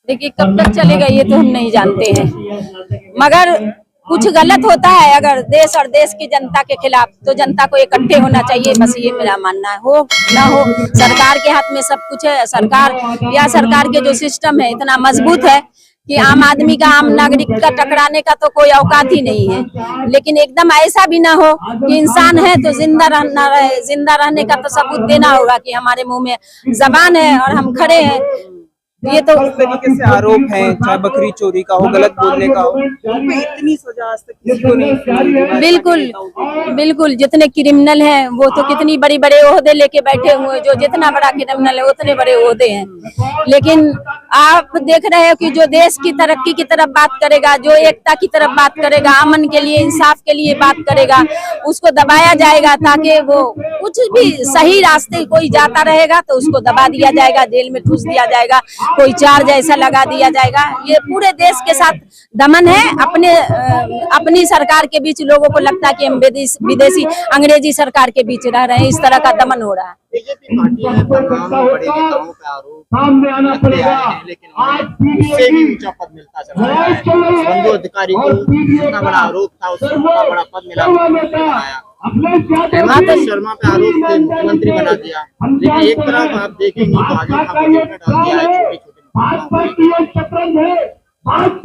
देखिए कब तक चलेगा ये तो हम नहीं जानते हैं, मगर कुछ गलत होता है अगर देश और देश की जनता के खिलाफ, तो जनता को इकट्ठे होना चाहिए। बस ये मेरा मानना है। हो ना हो, सरकार के हाथ में सब कुछ है। सरकार के जो सिस्टम है इतना मजबूत है कि आम आदमी का, आम नागरिक का टकराने का तो कोई औकात ही नहीं है। लेकिन एकदम ऐसा भी ना हो कि इंसान है तो जिंदा रहने का तो सबूत देना होगा कि हमारे मुंह में जबान है और हम खड़े हैं। ये तो इस तरीके से आरोप है, चाहे बकरी चोरी का हो, गलत बोलने का हो, इतनी सजा आज तक किसी को नहीं। बिल्कुल जितने क्रिमिनल हैं वो तो कितनी बड़ी बड़े ओहदे लेके बैठे हुए, जो जितना बड़ा क्रिमिनल है उतने बड़े ओहदे हैं। लेकिन आप देख रहे हो कि जो देश की तरक्की की तरफ बात करेगा, जो एकता की तरफ बात करेगा, अमन के लिए, इंसाफ के लिए बात करेगा, उसको दबाया जाएगा। ताकि वो कुछ भी सही रास्ते कोई जाता रहेगा तो उसको दबा दिया जाएगा, जेल में ठूस दिया जाएगा, कोई चार्ज ऐसा लगा दिया जाएगा। ये पूरे देश के साथ दमन है। अपनी सरकार के बीच लोगों को लगता है कि हम विदेशी अंग्रेजी सरकार के बीच रह रहे हैं। इस तरह का दमन हो रहा है। बीजेपी पार्टी है, तमाम बड़े नेताओं का आरोप लगते आए हैं, लेकिन उससे भी ऊंचा पद मिलता चला गया है। संजय अधिकारी को जितना बड़ा आरोप था उससे उतना बड़ा पद मिला, बनाया। हेमंत शर्मा पे आरोप थे, मुख्यमंत्री बना दिया। लेकिन एक तरफ आप देखेंगे तो आजम खान बजट में डाल दिया है छोटे-छोटे।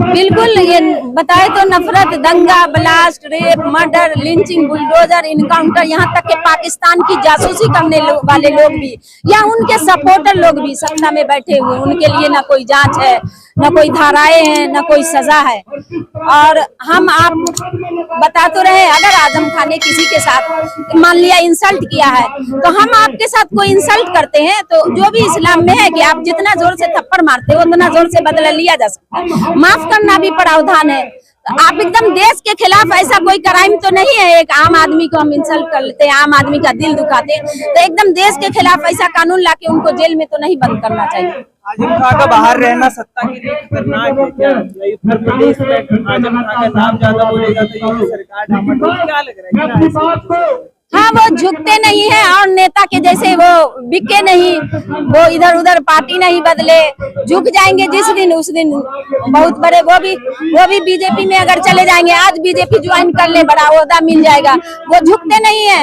बिल्कुल, ये बताए तो नफरत, दंगा, blast, rape, murder, lynching, bulldozer, encounter, यहाँ तक के पाकिस्तान की जासूसी करने वाले लोग भी या उनके सपोर्टर लोग भी सत्ता में बैठे हुए, उनके लिए ना कोई जांच है, ना कोई धाराएं हैं, ना कोई सजा है। और हम आप बता तो रहे, अगर आजम खान ने किसी के साथ मान लिया इंसल्ट किया है तो हम आपके साथ कोई इंसल्ट करते हैं तो जो भी इस्लाम में है कि आप जितना जोर से थप्पड़ मारते हो उतना जोर से बदला लिया जा सकता है, माफ करना भी प्रावधान है। आप एकदम देश के खिलाफ ऐसा कोई क्राइम तो नहीं है, एक आम आदमी को हम इंसल्ट कर लेते हैं, आम आदमी का दिल दुखाते हैं, तो एकदम देश के खिलाफ ऐसा कानून लाके उनको जेल में तो नहीं बंद करना चाहिए। आजम खान का बाहर रहना सत्ता के लिए खतरनाक है क्या? उत्तर प्रदेश में आजम खान का नाम ज्यादा बोलेगा तो ये सरकार डामाडोल, क्या लग रहा है? हाँ, वो झुकते नहीं है और नेता के जैसे वो बिके नहीं, वो इधर उधर पार्टी नहीं बदले, झुक जाएंगे जिस दिन उस दिन बहुत बड़े वो भी बीजेपी में अगर चले जाएंगे, आज बीजेपी ज्वाइन कर ले, बड़ा ओहदा मिल जाएगा। वो झुकते नहीं है,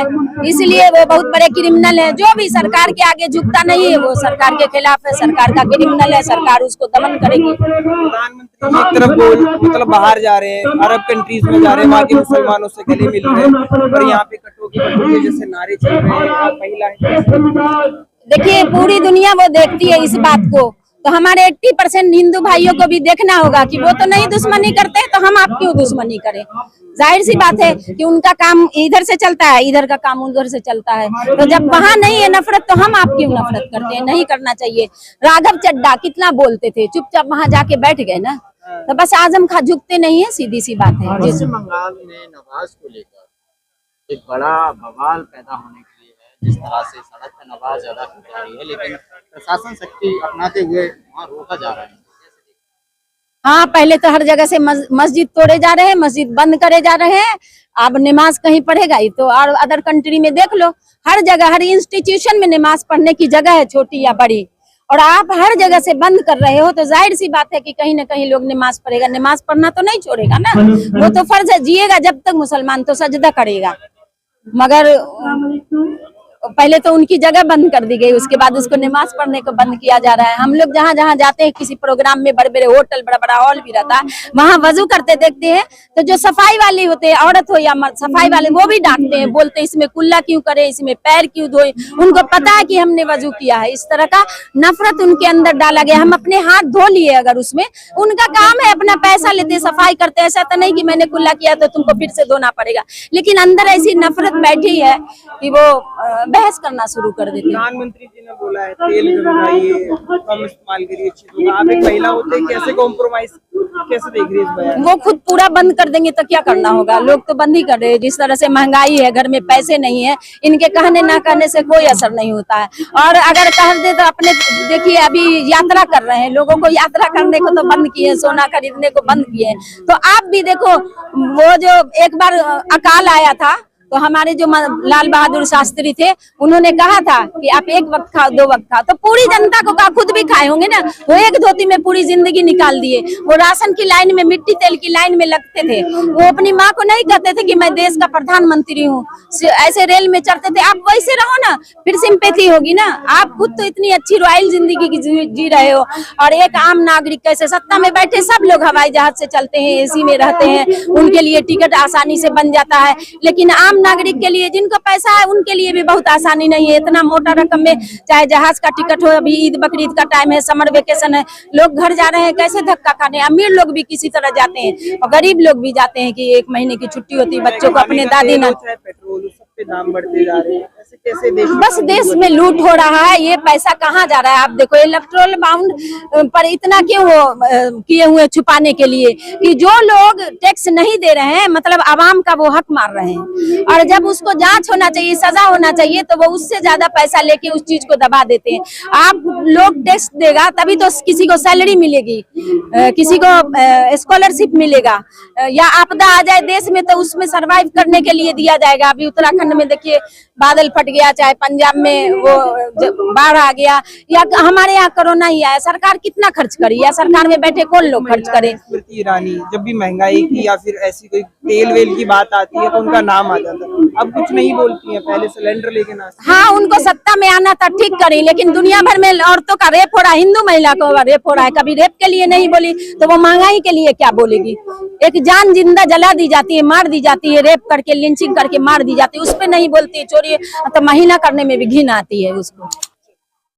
इसलिए वो बहुत बड़े क्रिमिनल है। जो भी सरकार के आगे झुकता नहीं है वो सरकार के खिलाफ है, सरकार का क्रिमिनल है, सरकार उसको दमन करेगी। प्रधानमंत्री एक तरफ मतलब बाहर जा रहे हैं, अरब कंट्रीज में जा रहे हैं, वहाँ के मुसलमानों से गले मिल रहे हैं, और यहाँ पे कटोगी जैसे नारे चल रहे हैं। महिला देखिए, पूरी दुनिया वो देखती है इस बात को, तो हमारे 80% हिंदू भाइयों को भी देखना होगा कि वो तो नहीं दुश्मनी करते, तो हम आप क्यों दुश्मनी करें। जाहिर सी बात है कि उनका काम इधर से चलता है, इधर का काम उधर से चलता है, तो जब वहाँ नहीं है नफरत तो हम आप क्यों नफरत करते हैं। नहीं करना चाहिए। राघव चड्ढा कितना बोलते थे, चुपचाप वहाँ जाके बैठ गए ना, तो बस आजम खान झुकते नहीं है, सीधी सी बात है। पश्चिम बंगाल में नवाज को लेकर एक बड़ा बवाल पैदा होने के लिए है, जिस तरह से सड़क पर नमाज अदा की जा रही है, लेकिन प्रशासन शक्ति अपनाते हुए वहाँ रोका जा रहा है। हाँ, पहले तो हर जगह से मस्जिद तोड़े जा रहे हैं, मस्जिद बंद करे जा रहे हैं। अब नमाज कहीं पढ़ेगा ही तो, और अदर कंट्री में देख लो, हर जगह हर इंस्टीट्यूशन में नमाज पढ़ने की जगह है, छोटी या बड़ी, और आप हर जगह से बंद कर रहे हो, तो जाहिर सी बात है कि कहीं ना कहीं लोग नमाज पढ़ेगा। नमाज पढ़ना तो नहीं छोड़ेगा ना, वो तो फर्ज है, जिएगा जब तक मुसलमान तो सजदा करेगा। मगर पहले तो उनकी जगह बंद कर दी गई, उसके बाद उसको नमाज पढ़ने को बंद किया जा रहा है। हम लोग जहाँ जहाँ जाते हैं, किसी प्रोग्राम में, बड़े बड़े होटल, बड़ा बड़ा हॉल भी रहता है, वहाँ वजू करते देखते हैं, तो जो सफाई वाली होते हैं, औरत हो या मर्द, सफाई वाले वो भी डांटते हैं, बोलते हैं इसमें कुल्ला क्यों करे, इसमें पैर क्यों धोए। उनको पता है कि हमने वजू किया है। इस तरह का नफरत उनके अंदर डाला गया। हम अपने हाथ धो लिए, अगर उसमें उनका काम है, अपना पैसा लेते सफाई करते, ऐसा तो नहीं कि मैंने कुल्ला किया तो तुमको फिर से धोना पड़ेगा। लेकिन अंदर ऐसी नफरत बैठी है कि वो बहस करना शुरू कर देते हैं। प्रधानमंत्री जी ने बोला है तेल मंगाइए, कम इस्तेमाल करिए चीजों का। आप एक महिला होते हैं, कैसे कॉम्प्रोमाइज, कैसे देख रही है इस बयान? वो खुद पूरा बंद कर देंगे तो क्या करना होगा। लोग तो बंद ही कर रहे हैं। जिस तरह से महंगाई है, घर में पैसे नहीं है, इनके कहने ना कहने से कोई असर नहीं होता है। और अगर कह दे तो अपने देखिए, अभी यात्रा कर रहे हैं, लोगों को यात्रा करने को तो बंद किए, सोना खरीदने को बंद किए। तो आप भी देखो, वो जो एक बार अकाल आया था तो हमारे जो लाल बहादुर शास्त्री थे, उन्होंने कहा था कि आप एक वक्त खाओ, 2 वक्त खाओ, तो पूरी जनता को कहा, खुद भी खाए होंगे ना। वो एक धोती में पूरी जिंदगी निकाल दिए। वो राशन की लाइन में, मिट्टी तेल की लाइन में लगते थे। वो अपनी माँ को नहीं कहते थे कि मैं देश का प्रधानमंत्री हूँ, ऐसे रेल में चढ़ते थे। आप वैसे रहो ना, फिर सिंपैथी होगी ना। आप खुद तो इतनी अच्छी रॉयल जिंदगी जी रहे हो, और एक आम नागरिक कैसे? सत्ता में बैठे सब लोग हवाई जहाज से चलते हैं, एसी में रहते हैं, उनके लिए टिकट आसानी से बन जाता है, लेकिन आम नागरिक के लिए, जिनको पैसा है, उनके लिए भी बहुत आसानी नहीं है। इतना मोटा रकम में चाहे जहाज का टिकट हो, अभी ईद बकरीद का टाइम है, समर वेकेशन है, लोग घर जा रहे हैं, कैसे धक्का खाने? अमीर लोग भी किसी तरह जाते हैं और गरीब लोग भी जाते हैं कि 1 महीने की छुट्टी होती है, बच्चों को अपने दादी ना। पेट्रोल सब पे दाम बढ़ते जा रहे हैं, ऐसे कैसे देश बस देश में लूट हो रहा है। ये पैसा कहाँ जा रहा है? आप देखो, इलेक्ट्रोल बाउंड पर इतना क्यों किए हुए छुपाने के लिए कि जो लोग टैक्स नहीं दे रहे हैं, मतलब आवाम का वो हक मार रहे हैं, और जब उसको जांच होना चाहिए, सजा होना चाहिए, तो वो उससे ज्यादा पैसा लेके उस चीज को दबा देते हैं। आप लोग टैक्स देगा तभी तो किसी को सैलरी मिलेगी, किसी को स्कॉलरशिप मिलेगा, या आपदा आ जाए देश में तो उसमें सरवाइव करने के लिए दिया जाएगा। अभी उत्तराखंड में देखिए बादल फट गया, चाहे पंजाब में वो बाढ़ आ गया, या हमारे यहाँ कोरोना ही आया, सरकार कितना खर्च करी? या सरकार में बैठे कौन लोग खर्च करे? स्मृति ईरानी जब भी महंगाई की या फिर ऐसी कोई तेल वेल की बात आती है तो उनका नाम आ जाता है। अब कुछ नहीं बोलती है, पहले सिलेंडर लेके नाचती। हाँ, उनको सत्ता में आना था, ठीक करी, लेकिन दुनिया भर में औरतों का रेप हो रहा है, हिंदू महिला को रेप हो रहा है। कभी रेप के लिए नहीं बोली तो वो महंगाई के लिए क्या बोलेगी? एक जान जिंदा जला दी जाती है, मार दी जाती है, रेप करके, लिंचिंग करके मार दी जाती है, उस पर नहीं बोलती है। चोरी तो महीना करने में भी घिन आती है उसको।